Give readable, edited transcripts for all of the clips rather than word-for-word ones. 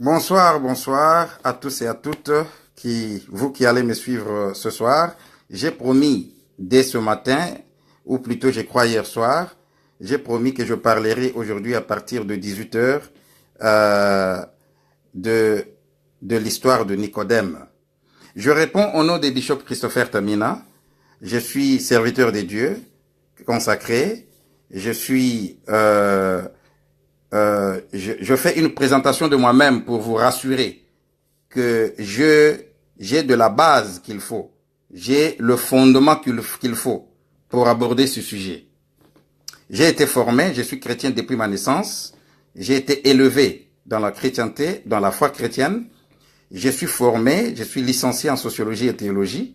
Bonsoir, bonsoir à tous et à toutes vous qui allez me suivre ce soir. J'ai promis dès ce matin, ou plutôt je crois hier soir, j'ai promis que je parlerai aujourd'hui à partir de 18 heures de, de l'histoire de Nicodème. Je réponds au nom de Bishop Christopher Tamina. Je suis serviteur de Dieu, consacré. Je fais une présentation de moi-même pour vous rassurer que j'ai de la base qu'il faut. J'ai le fondement qu'il faut pour aborder ce sujet. J'ai été formé, je suis chrétien depuis ma naissance. J'ai été élevé dans la chrétienté, dans la foi chrétienne. Je suis formé, je suis licencié en sociologie et théologie.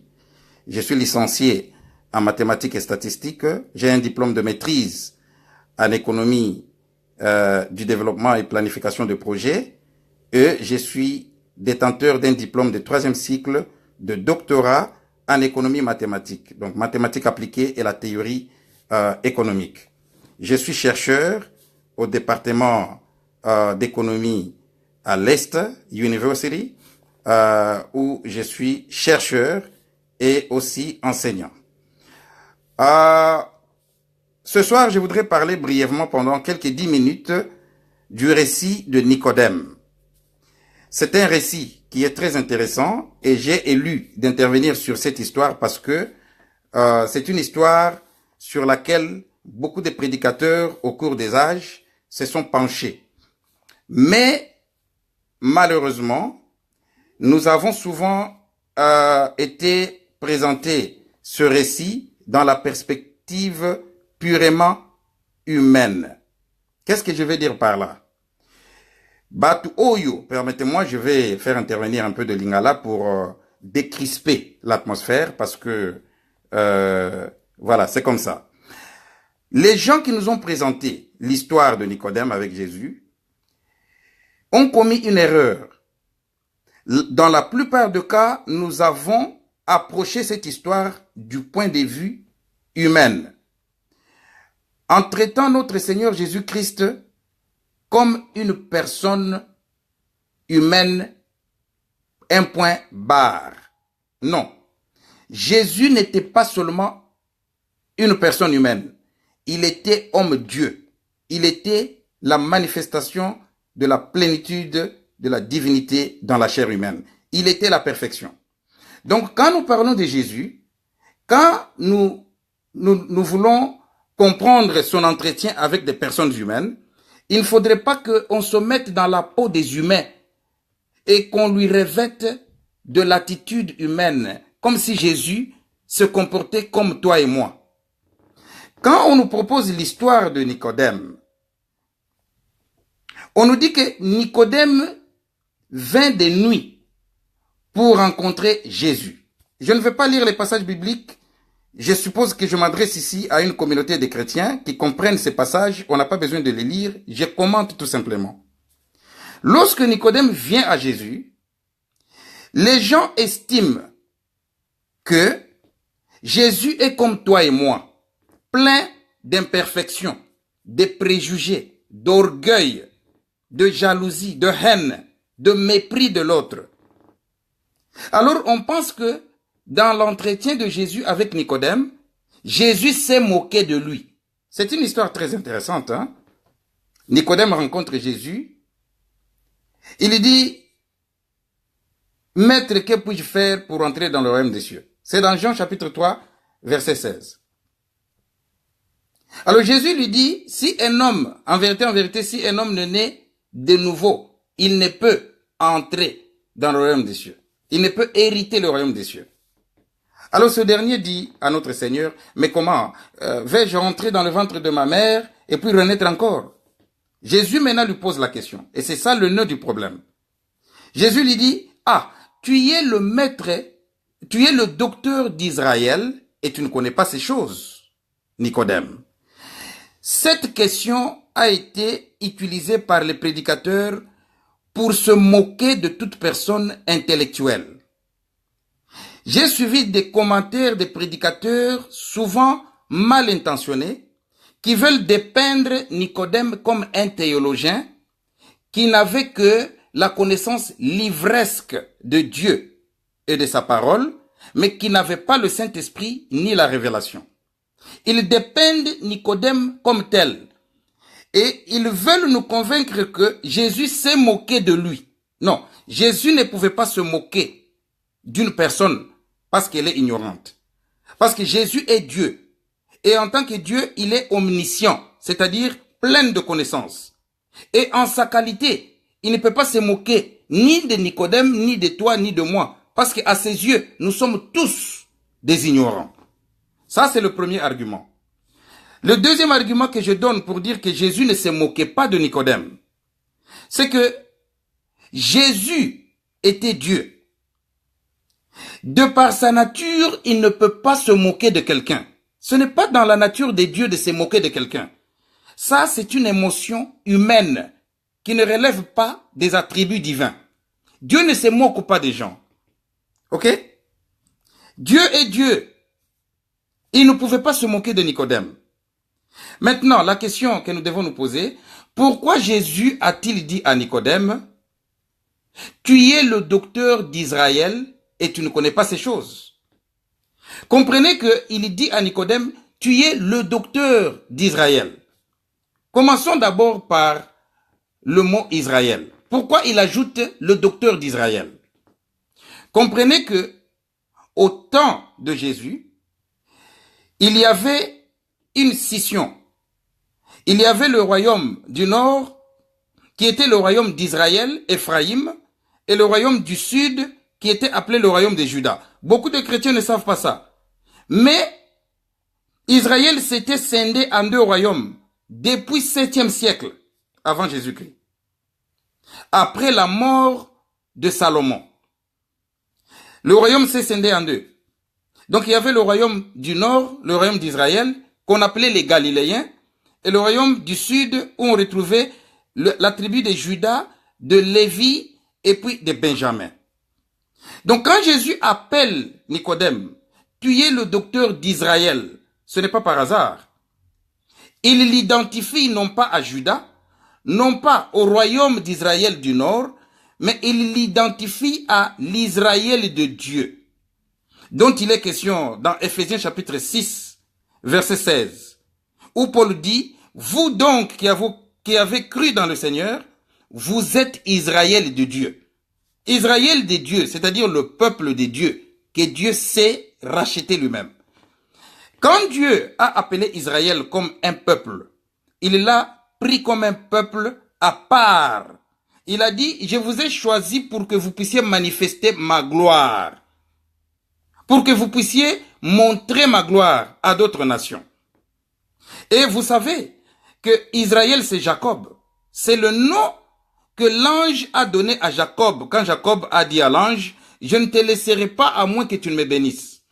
Je suis licencié en mathématiques et statistiques. J'ai un diplôme de maîtrise en économie du développement et planification de projets. Et je suis détenteur d'un diplôme de 3e cycle de doctorat en économie mathématique. Donc mathématiques appliquées et la théorie économique. Je suis chercheur au département d'économie à l'Est University, où je suis chercheur et aussi enseignant. Ce soir, je voudrais parler brièvement pendant quelques 10 minutes du récit de Nicodème. C'est un récit qui est très intéressant et j'ai élu d'intervenir sur cette histoire parce que c'est une histoire sur laquelle beaucoup de prédicateurs au cours des âges se sont penchés. Mais malheureusement, nous avons souvent été présentés ce récit dans la perspective purement humaine. Qu'est-ce que je veux dire par là? Batu Oyo, permettez-moi, je vais faire intervenir un peu de lingala pour décrisper l'atmosphère parce que voilà, c'est comme ça. Les gens qui nous ont présenté l'histoire de Nicodème avec Jésus ont commis une erreur. Dans la plupart des cas, nous avons approché cette histoire du point de vue humain, en traitant notre Seigneur Jésus-Christ comme une personne humaine, un point barre. Non. Jésus n'était pas seulement une personne humaine. Il était homme-dieu. Il était la manifestation de la plénitude de la divinité dans la chair humaine. Il était la perfection. Donc, quand nous parlons de Jésus, quand nous voulons comprendre son entretien avec des personnes humaines, il ne faudrait pas qu'on se mette dans la peau des humains et qu'on lui revête de l'attitude humaine, comme si Jésus se comportait comme toi et moi. Quand on nous propose l'histoire de Nicodème, on nous dit que Nicodème vint de nuit pour rencontrer Jésus. Je ne vais pas lire les passages bibliques. Je suppose que je m'adresse ici à une communauté de chrétiens qui comprennent ces passages. On n'a pas besoin de les lire. Je commente tout simplement. Lorsque Nicodème vient à Jésus, les gens estiment que Jésus est comme toi et moi, plein d'imperfections, de préjugés, d'orgueil, de jalousie, de haine, de mépris de l'autre. Alors on pense que dans l'entretien de Jésus avec Nicodème, Jésus s'est moqué de lui. C'est une histoire très intéressante. Hein? Nicodème rencontre Jésus. Il lui dit, « Maître, que puis-je faire pour entrer dans le royaume des cieux ?» C'est dans Jean chapitre 3, verset 16. Alors Jésus lui dit, si un homme, en vérité, si un homme ne naît de nouveau, il ne peut entrer dans le royaume des cieux. Il ne peut hériter le royaume des cieux. Alors ce dernier dit à notre Seigneur, mais comment vais-je rentrer dans le ventre de ma mère et puis renaître encore? Jésus maintenant lui pose la question. Et c'est ça le nœud du problème. Jésus lui dit, ah, tu es le maître, tu es le docteur d'Israël et tu ne connais pas ces choses, Nicodème. Cette question a été utilisée par les prédicateurs pour se moquer de toute personne intellectuelle. J'ai suivi des commentaires des prédicateurs souvent mal intentionnés qui veulent dépeindre Nicodème comme un théologien qui n'avait que la connaissance livresque de Dieu et de sa parole, mais qui n'avaient pas le Saint-Esprit ni la révélation. Ils dépeignent Nicodème comme tel. Et ils veulent nous convaincre que Jésus s'est moqué de lui. Non, Jésus ne pouvait pas se moquer d'une personne parce qu'elle est ignorante. Parce que Jésus est Dieu. Et en tant que Dieu, il est omniscient, c'est-à-dire plein de connaissances. Et en sa qualité, il ne peut pas se moquer ni de Nicodème, ni de toi, ni de moi. Parce qu'à ses yeux, nous sommes tous des ignorants. Ça, c'est le premier argument. Le deuxième argument que je donne pour dire que Jésus ne se moquait pas de Nicodème, c'est que Jésus était Dieu. De par sa nature, il ne peut pas se moquer de quelqu'un. Ce n'est pas dans la nature des dieux de se moquer de quelqu'un. Ça, c'est une émotion humaine qui ne relève pas des attributs divins. Dieu ne se moque pas des gens. Ok? Dieu est Dieu. Il ne pouvait pas se moquer de Nicodème. Maintenant, la question que nous devons nous poser, pourquoi Jésus a-t-il dit à Nicodème, « Tu es le docteur d'Israël et tu ne connais pas ces choses ?» Comprenez qu'il dit à Nicodème, « Tu es le docteur d'Israël ». Commençons d'abord par le mot Israël. Pourquoi il ajoute le docteur d'Israël? Comprenez que au temps de Jésus, il y avait une scission. Il y avait le royaume du nord qui était le royaume d'Israël, Éphraïm, et le royaume du sud qui était appelé le royaume de Juda. Beaucoup de chrétiens ne savent pas ça. Mais Israël s'était scindé en deux royaumes depuis 7e siècle avant Jésus-Christ. Après la mort de Salomon, le royaume s'est scindé en deux. Donc il y avait le royaume du nord, le royaume d'Israël, qu'on appelait les Galiléens, et le royaume du sud où on retrouvait la tribu de Juda, de Lévi et puis de Benjamin. Donc quand Jésus appelle Nicodème, tu es le docteur d'Israël, ce n'est pas par hasard. Il l'identifie non pas à Juda, non pas au royaume d'Israël du nord, mais il l'identifie à l'Israël de Dieu, dont il est question dans Ephésiens chapitre 6, verset 16, où Paul dit, vous donc qui avez cru dans le Seigneur, vous êtes Israël de Dieu. Israël de Dieu, c'est-à-dire le peuple de Dieu, que Dieu sait racheter lui-même. Quand Dieu a appelé Israël comme un peuple, il l'a pris comme un peuple à part. Il a dit, je vous ai choisi pour que vous puissiez manifester ma gloire, pour que vous puissiez montrer ma gloire à d'autres nations. Et vous savez que Israël, c'est Jacob. C'est le nom que l'ange a donné à Jacob quand Jacob a dit à l'ange, je ne te laisserai pas à moins que tu ne me bénisses.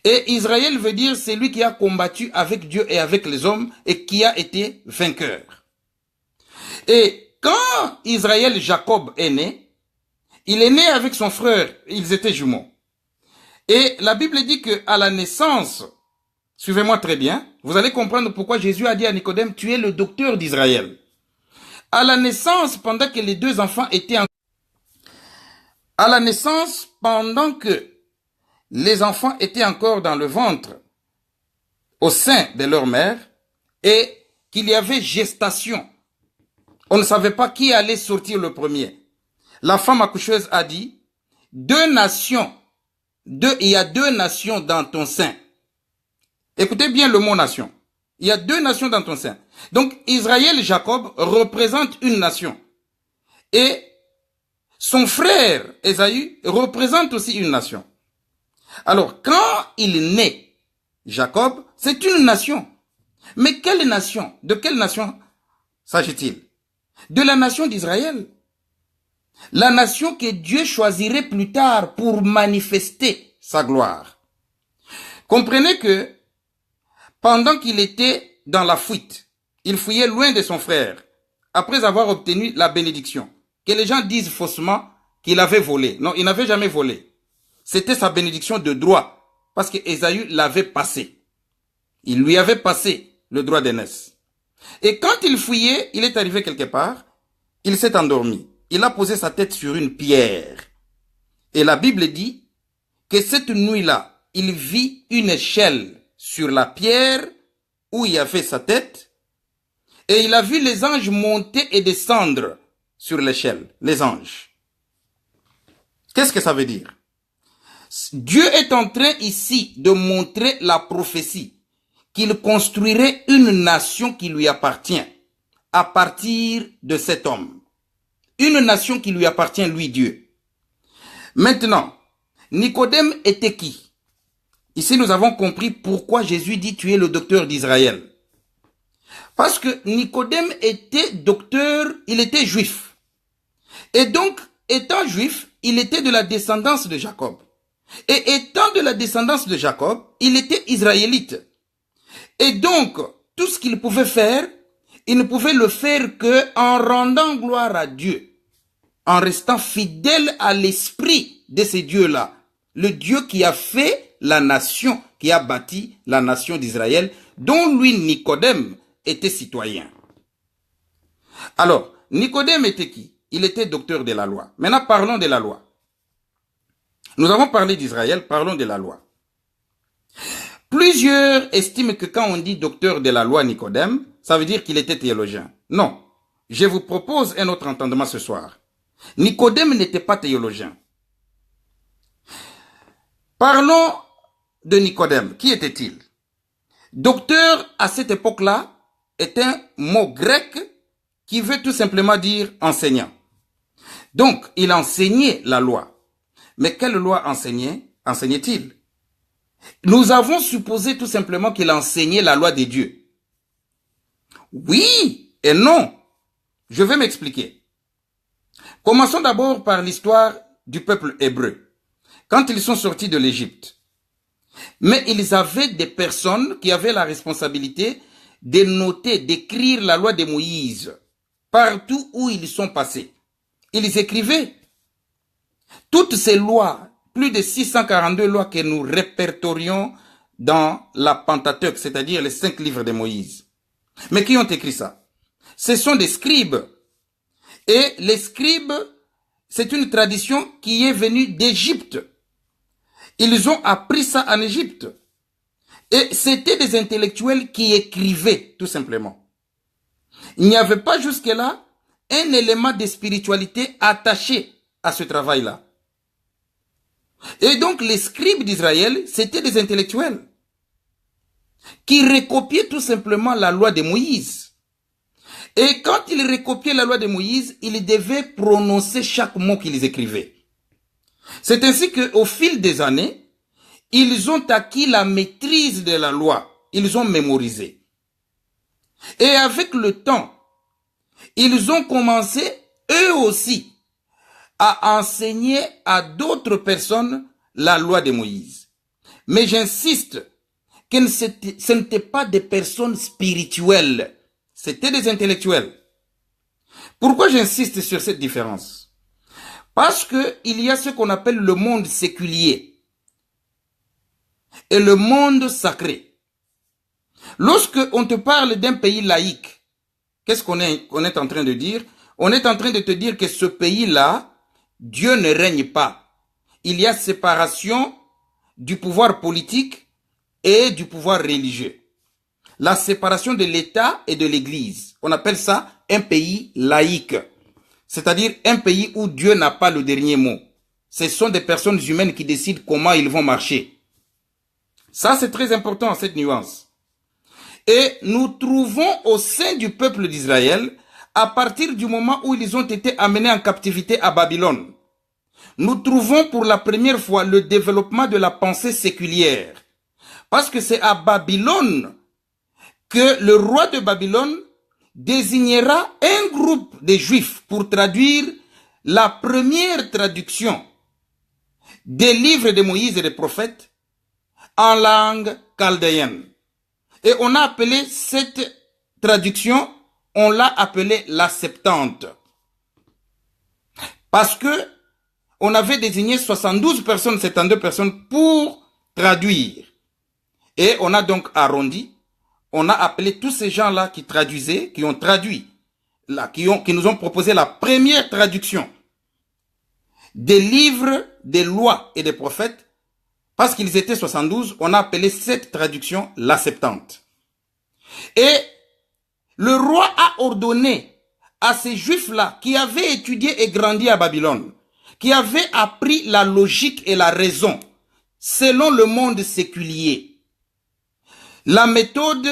Et Israël veut dire c'est lui qui a combattu avec Dieu et avec les hommes et qui a été vainqueur. Et quand Israël, Jacob est né, il est né avec son frère, ils étaient jumeaux. Et la Bible dit qu'à la naissance, suivez-moi très bien, vous allez comprendre pourquoi Jésus a dit à Nicodème, tu es le docteur d'Israël. À la naissance, pendant que les deux enfants étaient les enfants étaient encore dans le ventre, au sein de leur mère, et qu'il y avait gestation. On ne savait pas qui allait sortir le premier. La femme accoucheuse a dit, il y a deux nations dans ton sein. Écoutez bien le mot nation. Il y a deux nations dans ton sein. Donc Israël, Jacob, représente une nation. Et son frère, Ésaü, représente aussi une nation. Alors, quand il naît, Jacob, c'est une nation. Mais quelle nation? De quelle nation s'agit-il? De la nation d'Israël. La nation que Dieu choisirait plus tard pour manifester sa gloire. Comprenez que pendant qu'il était dans la fuite, il fuyait loin de son frère, après avoir obtenu la bénédiction. Que les gens disent faussement qu'il avait volé. Non, il n'avait jamais volé. C'était sa bénédiction de droit, parce que Ésaü l'avait passé. Il lui avait passé le droit d'aînesse. Et quand il fuyait, il est arrivé quelque part, il s'est endormi. Il a posé sa tête sur une pierre. Et la Bible dit que cette nuit-là, il vit une échelle sur la pierre où il avait sa tête. Et il a vu les anges monter et descendre sur l'échelle. Les anges. Qu'est-ce que ça veut dire? Dieu est en train ici de montrer la prophétie qu'il construirait une nation qui lui appartient à partir de cet homme. Une nation qui lui appartient, lui, Dieu. Maintenant, Nicodème était qui? Ici, nous avons compris pourquoi Jésus dit tu es le docteur d'Israël. Parce que Nicodème était docteur, il était juif. Et donc, étant juif, il était de la descendance de Jacob. Et étant de la descendance de Jacob, il était israélite. Et donc, tout ce qu'il pouvait faire, il ne pouvait le faire qu'en rendant gloire à Dieu, en restant fidèle à l'esprit de ces dieux-là. Le Dieu qui a fait la nation, qui a bâti la nation d'Israël, dont lui, Nicodème, était citoyen. Alors, Nicodème était qui? Il était docteur de la loi. Maintenant, parlons de la loi. Nous avons parlé d'Israël, parlons de la loi. Plusieurs estiment que quand on dit docteur de la loi Nicodème, ça veut dire qu'il était théologien. Non. Je vous propose un autre entendement ce soir. Nicodème n'était pas théologien. Parlons de Nicodème. Qui était-il? Docteur, à cette époque-là, est un mot grec qui veut tout simplement dire enseignant. Donc, il enseignait la loi. Mais quelle loi enseignait-il? Nous avons supposé tout simplement qu'il enseignait la loi de Dieu. Oui et non. Je vais m'expliquer. Commençons d'abord par l'histoire du peuple hébreu. Quand ils sont sortis de l'Égypte. Mais ils avaient des personnes qui avaient la responsabilité de noter, d'écrire la loi de Moïse partout où ils sont passés. Ils écrivaient. Toutes ces lois, plus de 642 lois que nous répertorions dans la Pentateuque, c'est-à-dire les 5 livres de Moïse. Mais qui ont écrit ça? Ce sont des scribes. Et les scribes, c'est une tradition qui est venue d'Égypte. Ils ont appris ça en Égypte. Et c'était des intellectuels qui écrivaient, tout simplement. Il n'y avait pas jusque-là un élément de spiritualité attaché à ce travail-là. Et donc les scribes d'Israël, c'était des intellectuels qui recopiaient tout simplement la loi de Moïse. Et quand ils recopiaient la loi de Moïse, ils devaient prononcer chaque mot qu'ils écrivaient. C'est ainsi qu'au fil des années, ils ont acquis la maîtrise de la loi. Ils ont mémorisé. Et avec le temps, ils ont commencé, eux aussi, à enseigner à d'autres personnes la loi de Moïse. Mais j'insiste que ce n'étaient pas des personnes spirituelles, c'était des intellectuels. Pourquoi j'insiste sur cette différence? Parce qu'il y a ce qu'on appelle le monde séculier et le monde sacré. Lorsque on te parle d'un pays laïque, qu'est-ce qu'on est en train de dire? On est en train de te dire que ce pays-là, Dieu ne règne pas. Il y a séparation du pouvoir politique et du pouvoir religieux. La séparation de l'État et de l'Église. On appelle ça un pays laïque. C'est-à-dire un pays où Dieu n'a pas le dernier mot. Ce sont des personnes humaines qui décident comment ils vont marcher. Ça, c'est très important, cette nuance. Et nous trouvons au sein du peuple d'Israël, à partir du moment où ils ont été amenés en captivité à Babylone, nous trouvons pour la première fois le développement de la pensée séculière. Parce que c'est à Babylone que le roi de Babylone désignera un groupe de juifs pour traduire la première traduction des livres de Moïse et des prophètes en langue chaldéenne. Et on a appelé cette traduction, on l'a appelée la Septante. Parce que on avait désigné 72 personnes, 72 personnes pour traduire. Et on a donc arrondi, on a appelé tous ces gens-là qui traduisaient, qui ont traduit qui nous ont proposé la première traduction des livres des lois et des prophètes, parce qu'ils étaient 72, on a appelé cette traduction la Septante. Et le roi a ordonné à ces juifs-là qui avaient étudié et grandi à Babylone, qui avaient appris la logique et la raison selon le monde séculier, la méthode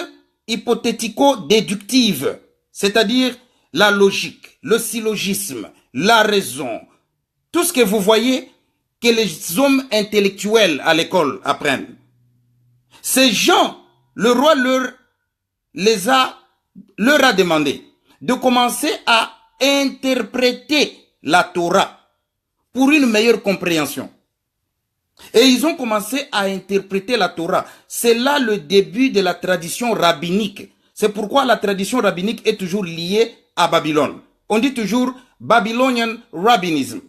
hypothético-déductive, c'est-à-dire la logique, le syllogisme, la raison, tout ce que vous voyez que les hommes intellectuels à l'école apprennent. Ces gens, le roi leur a demandé de commencer à interpréter la Torah pour une meilleure compréhension. Et ils ont commencé à interpréter la Torah. C'est là le début de la tradition rabbinique. C'est pourquoi la tradition rabbinique est toujours liée à Babylone. On dit toujours Babylonian Rabbinism.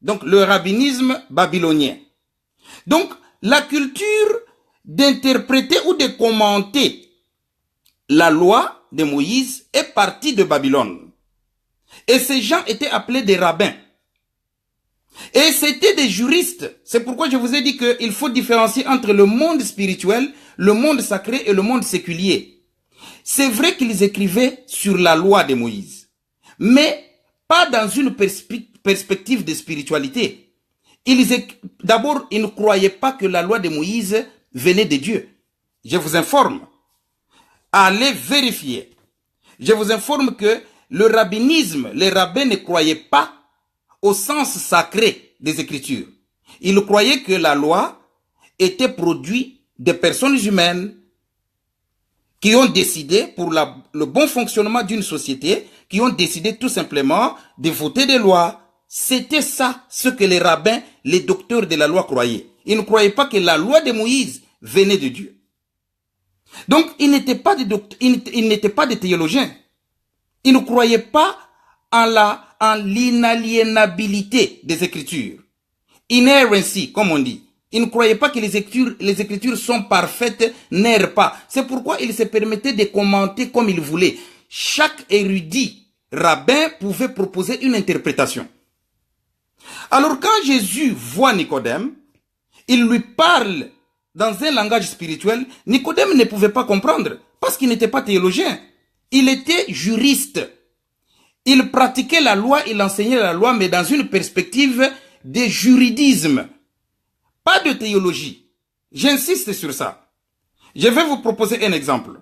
Donc le rabbinisme babylonien. Donc la culture d'interpréter ou de commenter la loi de Moïse est partie de Babylone. Et ces gens étaient appelés des rabbins. Et c'était des juristes. C'est pourquoi je vous ai dit qu'il faut différencier entre le monde spirituel, le monde sacré et le monde séculier. C'est vrai qu'ils écrivaient sur la loi de Moïse, mais pas dans une perspective de spiritualité. D'abord, ils ne croyaient pas que la loi de Moïse venait de Dieu. Je vous informe. Allez vérifier. Je vous informe que le rabbinisme, les rabbins ne croyaient pas au sens sacré des Écritures. Ils croyaient que la loi était produit de personnes humaines qui ont décidé pour le bon fonctionnement d'une société, qui ont décidé tout simplement de voter des lois. C'était ça ce que les rabbins, les docteurs de la loi croyaient. Ils ne croyaient pas que la loi de Moïse venait de Dieu. Donc, ils n'étaient pas des théologiens. Ils ne croyaient pas en l'inaliénabilité des Écritures. Inerrancy, comme on dit. Ils ne croyaient pas que les Écritures sont parfaites, n'errent pas. C'est pourquoi ils se permettaient de commenter comme ils voulaient. Chaque érudit rabbin pouvait proposer une interprétation. Alors quand Jésus voit Nicodème, il lui parle dans un langage spirituel. Nicodème ne pouvait pas comprendre parce qu'il n'était pas théologien. Il était juriste. Il pratiquait la loi, il enseignait la loi, mais dans une perspective de juridisme. Pas de théologie. J'insiste sur ça. Je vais vous proposer un exemple.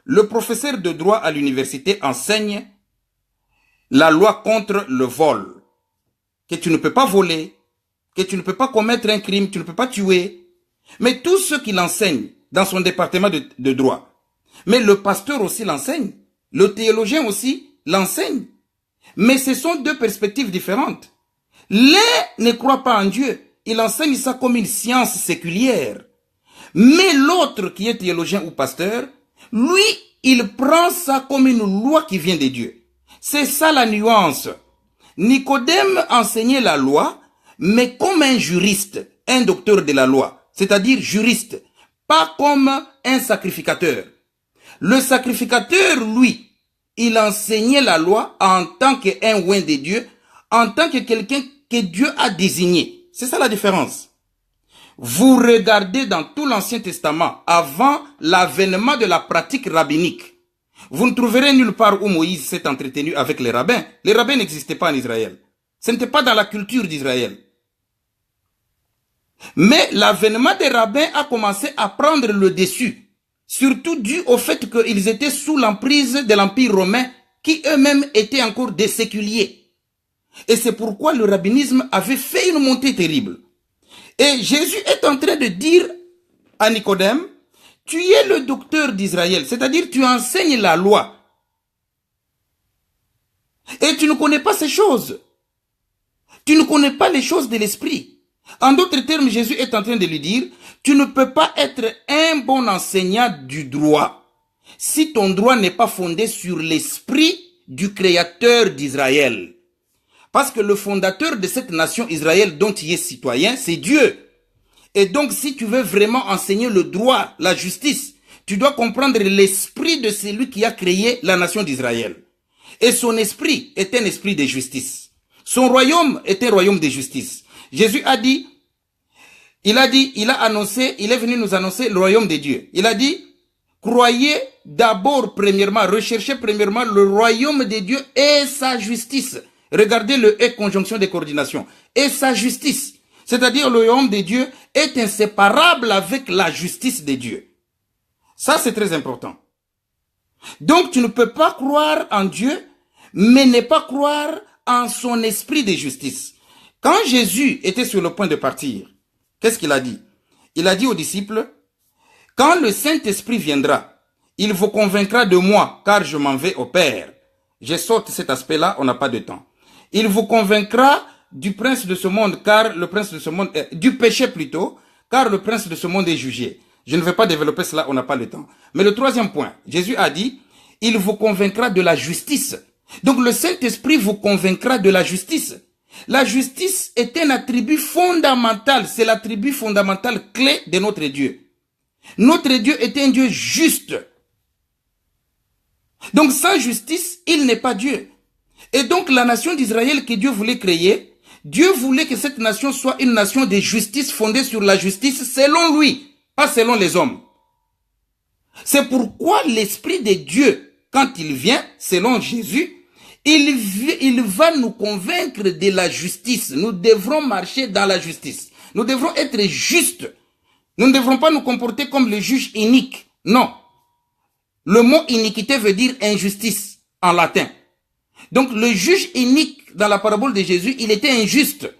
Le professeur de droit à l'université enseigne la loi contre le vol. Que tu ne peux pas voler, que tu ne peux pas commettre un crime, tu ne peux pas tuer. Mais tout ce qu'il enseigne dans son département de droit. Mais le pasteur aussi l'enseigne. Le théologien aussi l'enseigne. Mais ce sont deux perspectives différentes. L'un ne croit pas en Dieu. Il enseigne ça comme une science séculière. Mais l'autre qui est théologien ou pasteur, lui, il prend ça comme une loi qui vient de Dieu. C'est ça la nuance. Nicodème enseignait la loi, mais comme un juriste, un docteur de la loi, c'est-à-dire juriste, pas comme un sacrificateur. Le sacrificateur, lui, il enseignait la loi en tant qu'un oint de Dieu, en tant que quelqu'un que Dieu a désigné. C'est ça la différence. Vous regardez dans tout l'Ancien Testament, avant l'avènement de la pratique rabbinique, vous ne trouverez nulle part où Moïse s'est entretenu avec les rabbins. Les rabbins n'existaient pas en Israël. Ce n'était pas dans la culture d'Israël. Mais l'avènement des rabbins a commencé à prendre le dessus, surtout dû au fait qu'ils étaient sous l'emprise de l'Empire romain, qui eux-mêmes étaient encore des séculiers. Et c'est pourquoi le rabbinisme avait fait une montée terrible. Et Jésus est en train de dire à Nicodème, tu es le docteur d'Israël, c'est-à-dire tu enseignes la loi. Et tu ne connais pas ces choses. Tu ne connais pas les choses de l'esprit. En d'autres termes, Jésus est en train de lui dire, tu ne peux pas être un bon enseignant du droit si ton droit n'est pas fondé sur l'esprit du Créateur d'Israël. Parce que le fondateur de cette nation Israël dont tu es citoyen, c'est Dieu. Et donc, si tu veux vraiment enseigner le droit, la justice, tu dois comprendre l'esprit de celui qui a créé la nation d'Israël. Et son esprit est un esprit de justice. Son royaume est un royaume de justice. Jésus a dit, il a annoncé, il est venu nous annoncer le royaume de Dieu. Il a dit, croyez d'abord premièrement, recherchez premièrement le royaume de Dieu et sa justice. Regardez le et conjonction de coordination. Et sa justice. C'est-à-dire le royaume de Dieu est inséparable avec la justice de Dieu. Ça, c'est très important. Donc, tu ne peux pas croire en Dieu, mais ne pas croire en son esprit de justice. Quand Jésus était sur le point de partir, qu'est-ce qu'il a dit? Il a dit aux disciples, quand le Saint-Esprit viendra, il vous convaincra de moi, car je m'en vais au Père. Je saute cet aspect-là, on n'a pas de temps. Il vous convaincra du prince de ce monde, car le prince de ce monde, du péché plutôt, car le prince de ce monde est jugé. Je ne vais pas développer cela, on n'a pas le temps. Mais le troisième point, Jésus a dit, il vous convaincra de la justice. Donc le Saint-Esprit vous convaincra de la justice. La justice est un attribut fondamental, c'est l'attribut fondamental clé de notre Dieu. Notre Dieu est un Dieu juste. Donc sans justice, il n'est pas Dieu. Et donc la nation d'Israël que Dieu voulait créer, Dieu voulait que cette nation soit une nation de justice fondée sur la justice selon lui, pas selon les hommes. C'est pourquoi l'Esprit de Dieu, quand il vient, selon Jésus, il va nous convaincre de la justice. Nous devrons marcher dans la justice. Nous devrons être justes. Nous ne devrons pas nous comporter comme le juge inique. Non. Le mot iniquité veut dire injustice en latin. Donc le juge inique dans la parabole de Jésus, il était injuste.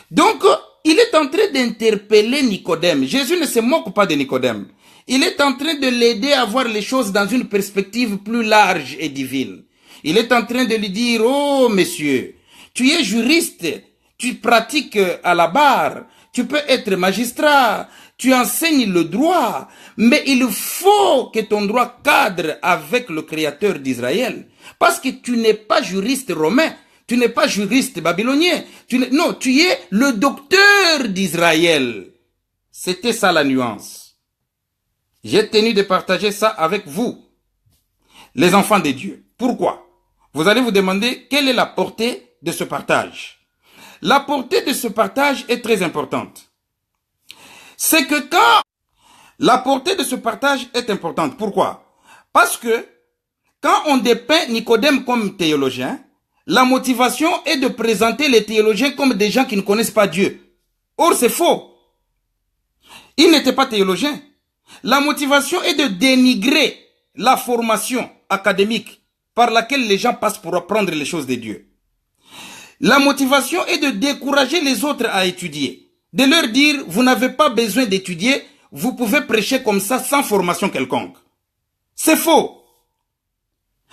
Donc il est en train d'interpeller Nicodème. Jésus ne se moque pas de Nicodème. Il est en train de l'aider à voir les choses dans une perspective plus large et divine. Il est en train de lui dire, oh monsieur, tu es juriste, tu pratiques à la barre, tu peux être magistrat, tu enseignes le droit, mais il faut que ton droit cadre avec le Créateur d'Israël. Parce que tu n'es pas juriste romain, tu n'es pas juriste babylonien, non, tu es le docteur d'Israël. C'était ça la nuance. J'ai tenu de partager ça avec vous, les enfants de Dieu. Pourquoi? Vous allez vous demander quelle est la portée de ce partage. La portée de ce partage est très importante. C'est que quand la portée de ce partage est importante, pourquoi? Parce que quand on dépeint Nicodème comme théologien, la motivation est de présenter les théologiens comme des gens qui ne connaissent pas Dieu. Or, c'est faux. Il n'était pas théologien. La motivation est de dénigrer la formation académique par laquelle les gens passent pour apprendre les choses de Dieu. La motivation est de décourager les autres à étudier. De leur dire, vous n'avez pas besoin d'étudier, vous pouvez prêcher comme ça sans formation quelconque. C'est faux.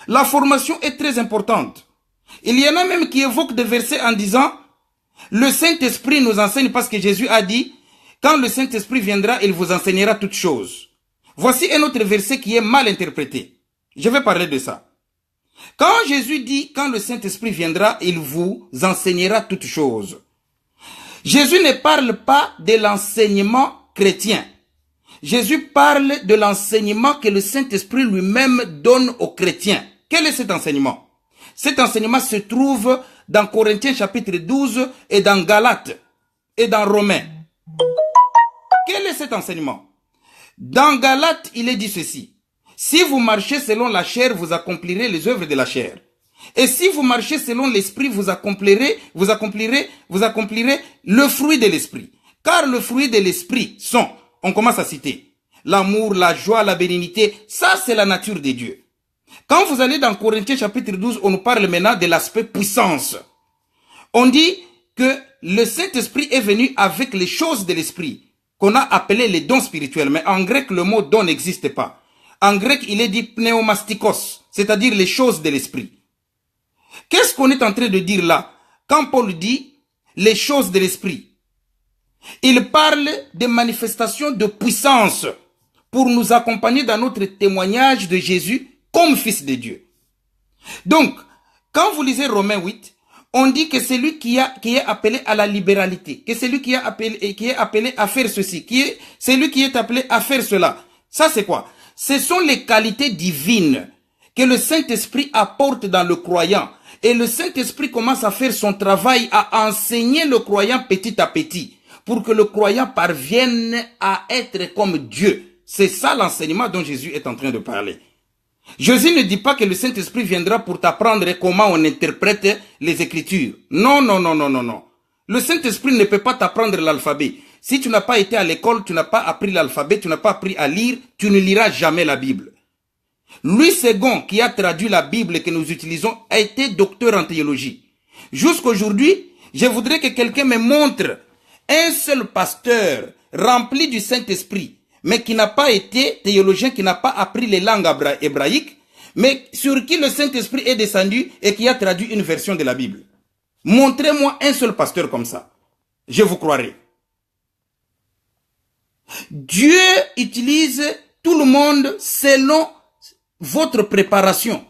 La formation est très importante. Il y en a même qui évoquent des versets en disant, le Saint-Esprit nous enseigne parce que Jésus a dit, quand le Saint-Esprit viendra, il vous enseignera toutes choses. Voici un autre verset qui est mal interprété. Je vais parler de ça. Quand Jésus dit, quand le Saint-Esprit viendra, il vous enseignera toutes choses. Jésus ne parle pas de l'enseignement chrétien. Jésus parle de l'enseignement que le Saint-Esprit lui-même donne aux chrétiens. Quel est cet enseignement? Cet enseignement se trouve dans Corinthiens chapitre 12 et dans Galates et dans Romains. Quel est cet enseignement? Dans Galates, il est dit ceci. Si vous marchez selon la chair, vous accomplirez les œuvres de la chair. Et si vous marchez selon l'esprit, vous accomplirez le fruit de l'esprit. Car le fruit de l'esprit sont, on commence à citer, l'amour, la joie, la bénignité. Ça, c'est la nature de Dieu. Quand vous allez dans Corinthiens chapitre 12, on nous parle maintenant de l'aspect puissance. On dit que le Saint-Esprit est venu avec les choses de l'esprit, qu'on a appelé les dons spirituels. Mais en grec, le mot don n'existe pas. En grec, il est dit pneumastikos, c'est-à-dire les choses de l'esprit. Qu'est-ce qu'on est en train de dire là? Quand Paul dit les choses de l'esprit, il parle des manifestations de puissance pour nous accompagner dans notre témoignage de Jésus comme Fils de Dieu. Donc, quand vous lisez Romains 8, on dit que c'est lui qui est appelé à la libéralité, que c'est lui qui est appelé à faire ceci, c'est lui qui est appelé à faire cela. Ça, c'est quoi? Ce sont les qualités divines que le Saint-Esprit apporte dans le croyant. Et le Saint-Esprit commence à faire son travail, à enseigner le croyant petit à petit, pour que le croyant parvienne à être comme Dieu. C'est ça l'enseignement dont Jésus est en train de parler. Jésus ne dit pas que le Saint-Esprit viendra pour t'apprendre comment on interprète les Écritures. Non, non, non, non, non, non. Le Saint-Esprit ne peut pas t'apprendre l'alphabet. Si tu n'as pas été à l'école, tu n'as pas appris l'alphabet, tu n'as pas appris à lire, tu ne liras jamais la Bible. Louis II, qui a traduit la Bible que nous utilisons, a été docteur en théologie. Jusqu'aujourd'hui, je voudrais que quelqu'un me montre un seul pasteur rempli du Saint-Esprit, mais qui n'a pas été théologien, qui n'a pas appris les langues hébraïques, mais sur qui le Saint-Esprit est descendu et qui a traduit une version de la Bible. Montrez-moi un seul pasteur comme ça. Je vous croirai. Dieu utilise tout le monde selon votre préparation.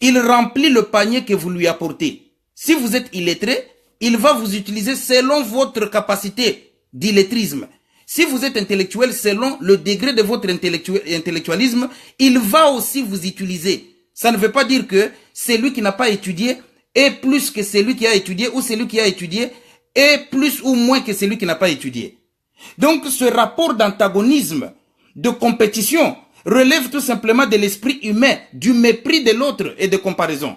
Il remplit le panier que vous lui apportez. Si vous êtes illettré, il va vous utiliser selon votre capacité d'illettrisme. Si vous êtes intellectuel, selon le degré de votre intellectualisme, il va aussi vous utiliser. Ça ne veut pas dire que celui qui n'a pas étudié est plus que celui qui a étudié, ou celui qui a étudié est plus ou moins que celui qui n'a pas étudié. Donc ce rapport d'antagonisme, de compétition, relève tout simplement de l'esprit humain, du mépris de l'autre et de comparaison.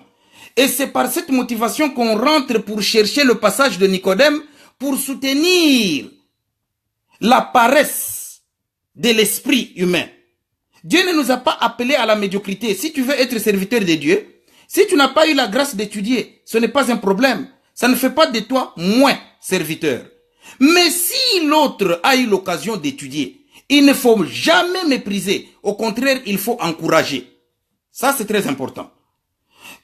Et c'est par cette motivation qu'on rentre pour chercher le passage de Nicodème pour soutenir la paresse de l'esprit humain. Dieu ne nous a pas appelés à la médiocrité. Si tu veux être serviteur de Dieu, si tu n'as pas eu la grâce d'étudier, ce n'est pas un problème. Ça ne fait pas de toi moins serviteur. Mais si l'autre a eu l'occasion d'étudier, il ne faut jamais mépriser. Au contraire, il faut encourager. Ça, c'est très important.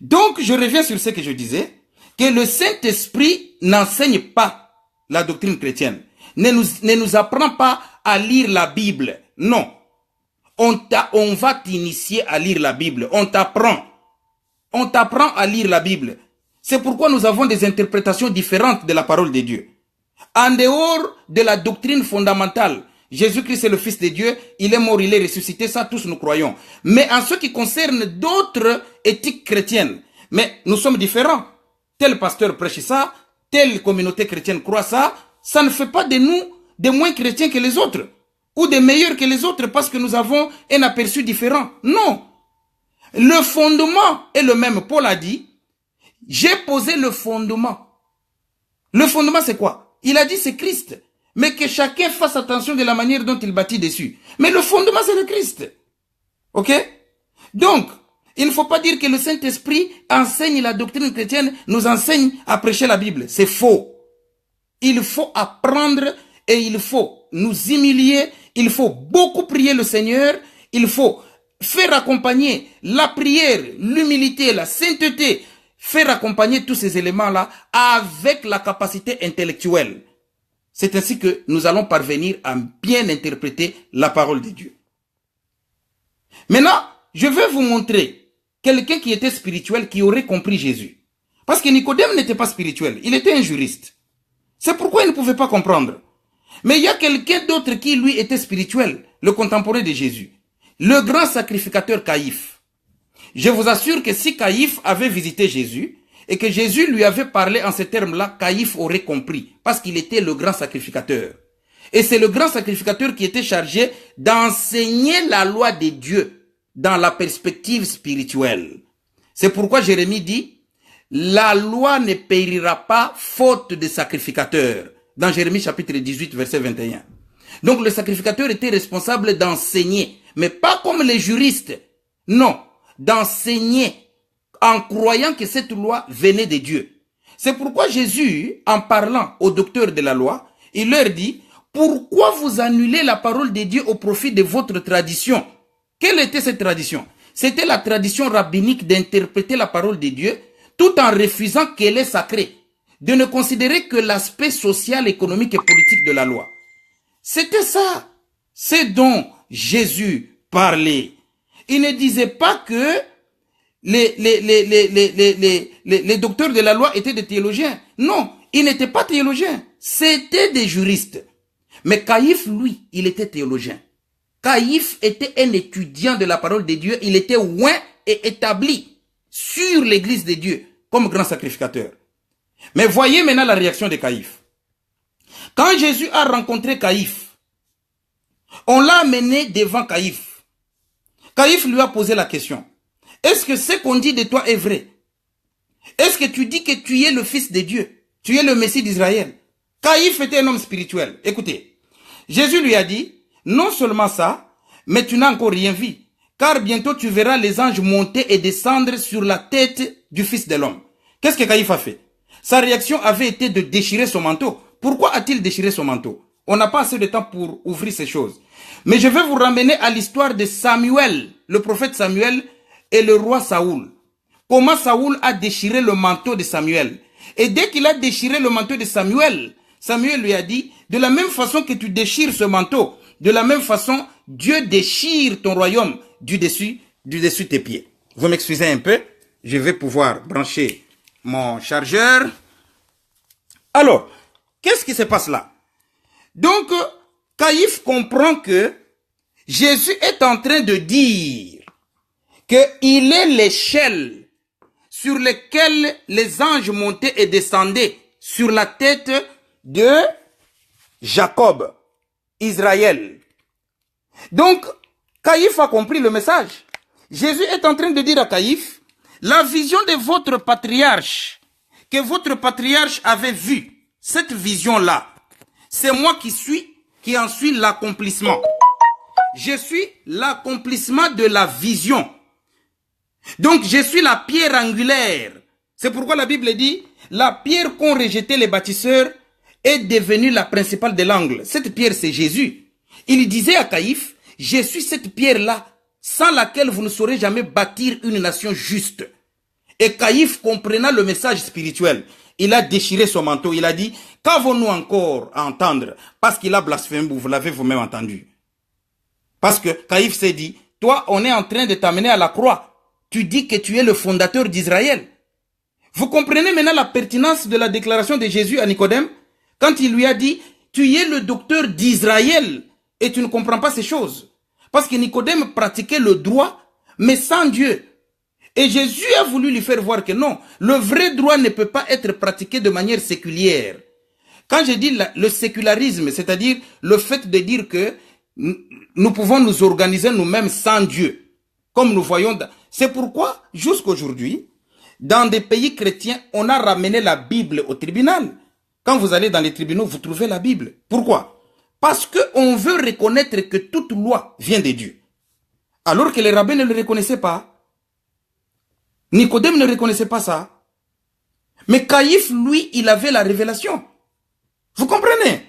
Donc, je reviens sur ce que je disais, que le Saint-Esprit n'enseigne pas la doctrine chrétienne, ne nous apprend pas à lire la Bible. Non. On va t'initier à lire la Bible. On t'apprend. On t'apprend à lire la Bible. C'est pourquoi nous avons des interprétations différentes de la parole de Dieu. En dehors de la doctrine fondamentale, Jésus-Christ est le Fils de Dieu, il est mort, il est ressuscité, ça tous nous croyons. Mais en ce qui concerne d'autres éthiques chrétiennes, mais nous sommes différents. Tel pasteur prêche ça, telle communauté chrétienne croit ça, ça ne fait pas de nous des moins chrétiens que les autres, ou des meilleurs que les autres parce que nous avons un aperçu différent. Non. Le fondement est le même. Paul a dit, j'ai posé le fondement. Le fondement c'est quoi? Il a dit c'est Christ. Mais que chacun fasse attention de la manière dont il bâtit dessus. Mais le fondement, c'est le Christ. Ok? Donc, il ne faut pas dire que le Saint-Esprit enseigne la doctrine chrétienne, nous enseigne à prêcher la Bible. C'est faux. Il faut apprendre et il faut nous humilier. Il faut beaucoup prier le Seigneur. Il faut faire accompagner la prière, l'humilité, la sainteté. Faire accompagner tous ces éléments-là avec la capacité intellectuelle. C'est ainsi que nous allons parvenir à bien interpréter la parole de Dieu. Maintenant, je vais vous montrer quelqu'un qui était spirituel, qui aurait compris Jésus. Parce que Nicodème n'était pas spirituel, il était un juriste. C'est pourquoi il ne pouvait pas comprendre. Mais il y a quelqu'un d'autre qui, lui, était spirituel, le contemporain de Jésus. Le grand sacrificateur Caïphe. Je vous assure que si Caïphe avait visité Jésus, et que Jésus lui avait parlé en ces termes-là, Caïphe aurait compris, parce qu'il était le grand sacrificateur. Et c'est le grand sacrificateur qui était chargé d'enseigner la loi de Dieu dans la perspective spirituelle. C'est pourquoi Jérémie dit, la loi ne périra pas faute de sacrificateur, dans Jérémie chapitre 18, verset 21. Donc le sacrificateur était responsable d'enseigner, mais pas comme les juristes, non, d'enseigner, en croyant que cette loi venait de Dieu. C'est pourquoi Jésus, en parlant aux docteurs de la loi, il leur dit, pourquoi vous annulez la parole de Dieu au profit de votre tradition? Quelle était cette tradition? C'était la tradition rabbinique d'interpréter la parole de Dieu tout en refusant qu'elle est sacrée, de ne considérer que l'aspect social, économique et politique de la loi. C'était ça, c'est dont Jésus parlait. Il ne disait pas que les docteurs de la loi étaient des théologiens. Non, ils n'étaient pas théologiens. C'était des juristes. Mais Caïphe, lui, il était théologien. Caïphe était un étudiant de la parole de Dieu. Il était loin est établi sur l'église de Dieu comme grand sacrificateur. Mais voyez maintenant la réaction de Caïphe. Quand Jésus a rencontré Caïphe, on l'a amené devant Caïphe. Caïphe lui a posé la question. Est-ce que ce qu'on dit de toi est vrai? Est-ce que tu dis que tu es le fils de Dieu? Tu es le Messie d'Israël? Caïphe était un homme spirituel. Écoutez, Jésus lui a dit, non seulement ça, mais tu n'as encore rien vu. Car bientôt tu verras les anges monter et descendre sur la tête du Fils de l'homme. Qu'est-ce que Caïphe a fait? Sa réaction avait été de déchirer son manteau. Pourquoi a-t-il déchiré son manteau? On n'a pas assez de temps pour ouvrir ces choses. Mais je vais vous ramener à l'histoire de Samuel, le prophète Samuel et le roi Saoul. Comment Saoul a déchiré le manteau de Samuel. Et dès qu'il a déchiré le manteau de Samuel, Samuel lui a dit, de la même façon que tu déchires ce manteau, de la même façon, Dieu déchire ton royaume du dessus tes pieds. Vous m'excusez un peu, je vais pouvoir brancher mon chargeur. Alors, qu'est-ce qui se passe là? Donc, Caïphe comprend que Jésus est en train de dire qu'il est l'échelle sur laquelle les anges montaient et descendaient sur la tête de Jacob, Israël. Donc, Caïphe a compris le message. Jésus est en train de dire à Caïphe, la vision de votre patriarche, que votre patriarche avait vue, cette vision-là, c'est moi qui en suis l'accomplissement. Je suis l'accomplissement de la vision. Donc, je suis la pierre angulaire. C'est pourquoi la Bible dit, la pierre qu'ont rejetée les bâtisseurs est devenue la principale de l'angle. Cette pierre, c'est Jésus. Il disait à Caïphe, je suis cette pierre-là, sans laquelle vous ne saurez jamais bâtir une nation juste. Et Caïphe, comprenant le message spirituel, il a déchiré son manteau. Il a dit, qu'avons-nous encore à entendre? Parce qu'il a blasphémé, vous l'avez vous-même entendu. Parce que Caïphe s'est dit, toi, on est en train de t'amener à la croix. Tu dis que tu es le fondateur d'Israël. Vous comprenez maintenant la pertinence de la déclaration de Jésus à Nicodème? Quand il lui a dit, tu es le docteur d'Israël et tu ne comprends pas ces choses. Parce que Nicodème pratiquait le droit, mais sans Dieu. Et Jésus a voulu lui faire voir que non, le vrai droit ne peut pas être pratiqué de manière séculière. Quand je dis le sécularisme, c'est-à-dire le fait de dire que nous pouvons nous organiser nous-mêmes sans Dieu, comme nous voyons, c'est pourquoi jusqu'aujourd'hui, dans des pays chrétiens, on a ramené la Bible au tribunal. Quand vous allez dans les tribunaux, vous trouvez la Bible. Pourquoi? Parce qu'on veut reconnaître que toute loi vient de Dieu. Alors que les rabbins ne le reconnaissaient pas. Nicodème ne reconnaissait pas ça. Mais Caïphe, lui, il avait la révélation. Vous comprenez?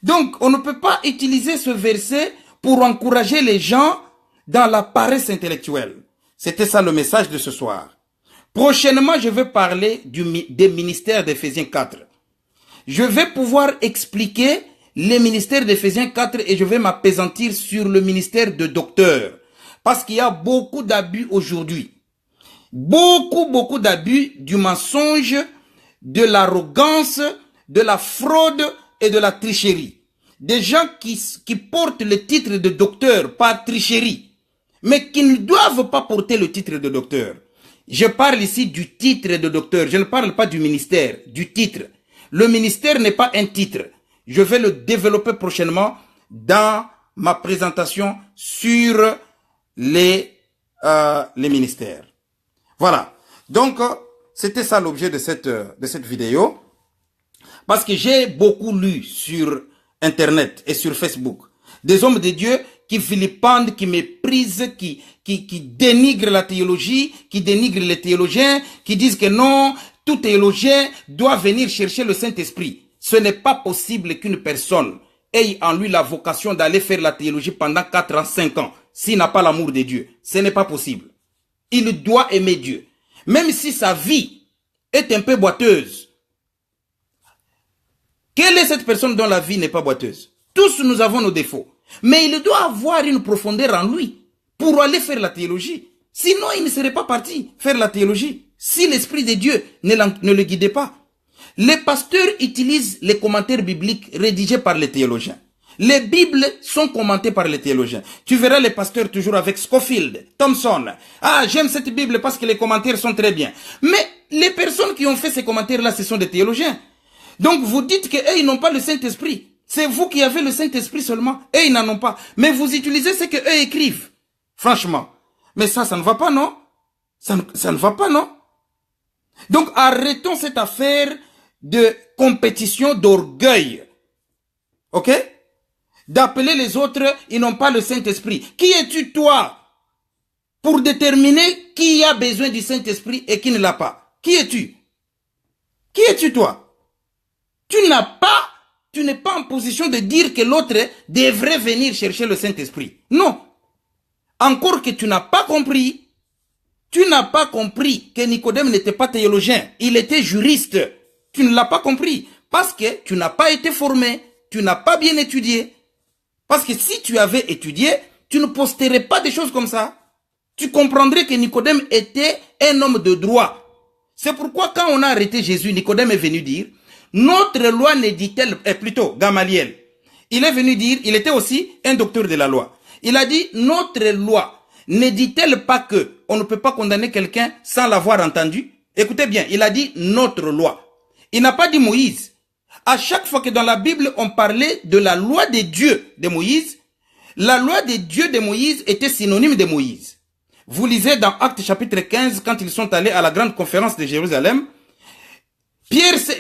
Donc, on ne peut pas utiliser ce verset pour encourager les gens dans la paresse intellectuelle. C'était ça le message de ce soir. Prochainement, je vais parler des ministères d'Éphésiens 4. Je vais pouvoir expliquer les ministères d'Éphésiens 4 et je vais m'appesantir sur le ministère de docteur. Parce qu'il y a beaucoup d'abus aujourd'hui. Beaucoup d'abus du mensonge, de l'arrogance, de la fraude et de la tricherie. Des gens qui portent le titre de docteur par tricherie, mais qui ne doivent pas porter le titre de docteur. Je parle ici du titre de docteur, je ne parle pas du ministère, du titre. Le ministère n'est pas un titre. Je vais le développer prochainement dans ma présentation sur les ministères. Voilà. Donc, c'était ça l'objet de cette vidéo. Parce que j'ai beaucoup lu sur Internet et sur Facebook des hommes de Dieu qui vilipendent, qui méprisent, qui dénigrent la théologie, qui dénigrent les théologiens, qui disent que non, tout théologien doit venir chercher le Saint-Esprit. Ce n'est pas possible qu'une personne ait en lui la vocation d'aller faire la théologie pendant 4 ans, 5 ans, s'il n'a pas l'amour de Dieu. Ce n'est pas possible. Il doit aimer Dieu. Même si sa vie est un peu boiteuse. Quelle est cette personne dont la vie n'est pas boiteuse? Tous nous avons nos défauts. Mais il doit avoir une profondeur en lui pour aller faire la théologie. Sinon, il ne serait pas parti faire la théologie. Si l'Esprit de Dieu ne le guidait pas. Les pasteurs utilisent les commentaires bibliques rédigés par les théologiens. Les Bibles sont commentées par les théologiens. Tu verras les pasteurs toujours avec Scofield, Thompson. Ah, j'aime cette Bible parce que les commentaires sont très bien. Mais les personnes qui ont fait ces commentaires-là, ce sont des théologiens. Donc vous dites qu'eux, ils n'ont pas le Saint-Esprit. C'est vous qui avez le Saint-Esprit seulement. Eux, ils n'en ont pas. Mais vous utilisez ce qu'eux écrivent. Franchement. Mais ça ne va pas, non? Ça ne va pas, non? Donc arrêtons cette affaire de compétition d'orgueil. Ok? D'appeler les autres, ils n'ont pas le Saint-Esprit. Qui es-tu, toi, pour déterminer qui a besoin du Saint-Esprit et qui ne l'a pas? Qui es-tu? Qui es-tu, toi? Tu n'es pas en position de dire que l'autre devrait venir chercher le Saint-Esprit. Non. Encore que tu n'as pas compris. Tu n'as pas compris que Nicodème n'était pas théologien. Il était juriste. Tu ne l'as pas compris. Parce que tu n'as pas été formé. Tu n'as pas bien étudié. Parce que si tu avais étudié, tu ne posterais pas des choses comme ça. Tu comprendrais que Nicodème était un homme de droit. C'est pourquoi quand on a arrêté Jésus, Nicodème est venu dire, notre loi ne dit-elle, plutôt Gamaliel. Il est venu dire, il était aussi un docteur de la loi. Il a dit, notre loi ne dit-elle pas que on ne peut pas condamner quelqu'un sans l'avoir entendu? Écoutez bien, il a dit notre loi. Il n'a pas dit Moïse. À chaque fois que dans la Bible, on parlait de la loi de Dieu de Moïse, la loi de Dieu de Moïse était synonyme de Moïse. Vous lisez dans Actes chapitre 15, quand ils sont allés à la grande conférence de Jérusalem,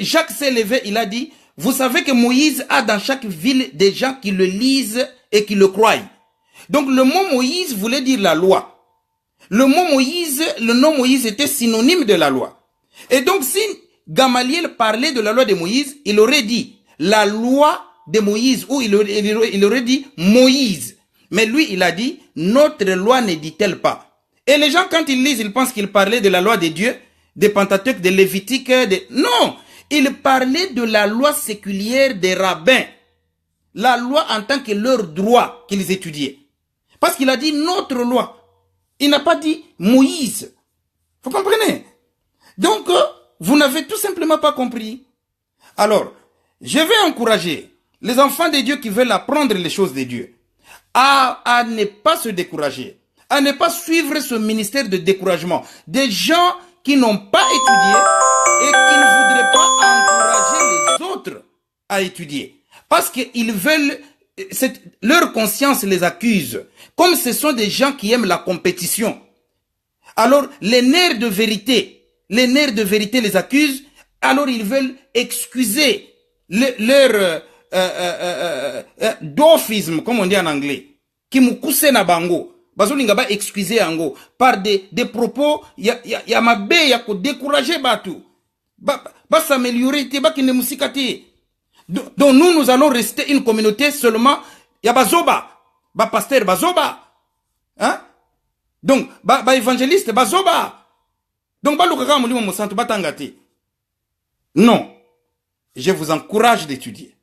Jacques s'est levé, il a dit, vous savez que Moïse a dans chaque ville des gens qui le lisent et qui le croient. Donc le mot Moïse voulait dire la loi. Le mot Moïse, le nom Moïse était synonyme de la loi. Et donc si Gamaliel parlait de la loi de Moïse, il aurait dit la loi de Moïse, ou il aurait dit Moïse. Mais lui, il a dit, notre loi ne dit-elle pas. Et les gens, quand ils lisent, ils pensent qu'il parlait de la loi de Dieu, des Pentateuques, des Lévitiques, Non, il parlait de la loi séculière des rabbins. La loi en tant que leur droit qu'ils étudiaient. Parce qu'il a dit notre loi. Il n'a pas dit Moïse. Vous comprenez? Donc, vous n'avez tout simplement pas compris. Alors, je vais encourager les enfants de Dieu qui veulent apprendre les choses de Dieu à ne pas se décourager, à ne pas suivre ce ministère de découragement. Des gens qui n'ont pas étudié et qui ne voudraient pas encourager les autres à étudier. Parce qu'ils veulent, leur conscience les accuse. Comme ce sont des gens qui aiment la compétition. Alors, les nerfs de vérité les accusent. Alors, ils veulent excuser leur dophisme, comme on dit en anglais. Qui mukuse na bango. Bazolinga ba excuser ango. Par des propos, ya mabe, ya ko décourager batu. Ba s'améliorer, ba ki ne musikati. Donc nous allons rester une communauté seulement, ya bazoba. Ba pasteur bazoba. Hein? Donc, ba évangéliste bazoba. Donc, ba lukaka mulimo musantu batangati. Non. Je vous encourage d'étudier.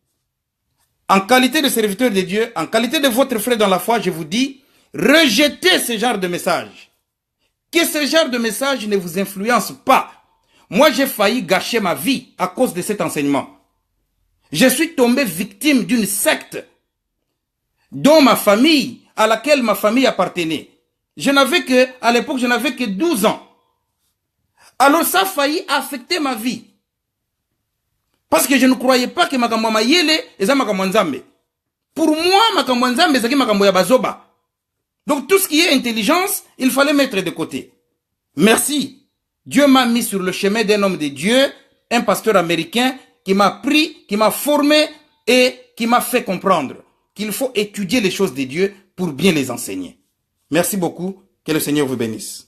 En qualité de serviteur de Dieu, en qualité de votre frère dans la foi, je vous dis, rejetez ce genre de message. Que ce genre de message ne vous influence pas. Moi, j'ai failli gâcher ma vie à cause de cet enseignement. Je suis tombé victime d'une secte dont ma famille, à laquelle ma famille appartenait. À l'époque, je n'avais que 12 ans. Alors ça a failli affecter ma vie. Parce que je ne croyais pas que makambo mayele eza makambo nzambe. Pour moi, makambo nzambe ezaki makambo ya bazoba. Donc tout ce qui est intelligence, il fallait mettre de côté. Merci. Dieu m'a mis sur le chemin d'un homme de Dieu, un pasteur américain qui m'a pris, qui m'a formé et qui m'a fait comprendre qu'il faut étudier les choses de Dieu pour bien les enseigner. Merci beaucoup. Que le Seigneur vous bénisse.